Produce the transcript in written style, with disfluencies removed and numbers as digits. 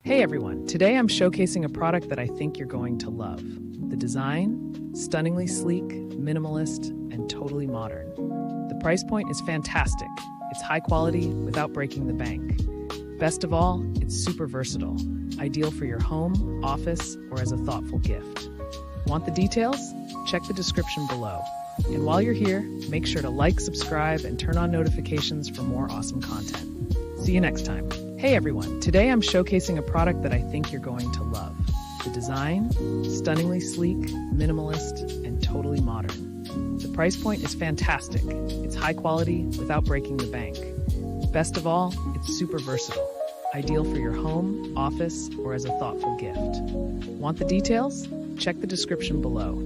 Hey everyone, today I'm showcasing a product that I think you're going to love. The design, stunningly sleek, minimalist, and totally modern. The price point is fantastic. It's high quality without breaking the bank. Best of all, it's super versatile, ideal for your home, office, or as a thoughtful gift. Want the details? Check the description below. And while you're here, make sure to like, subscribe, and turn on notifications for more awesome content. See you next time. Hey everyone, today I'm showcasing a product that I think you're going to love. The design, stunningly sleek, minimalist, and totally modern. The price point is fantastic. It's high quality without breaking the bank. Best of all, it's super versatile, ideal for your home, office, or as a thoughtful gift. Want the details? Check the description below.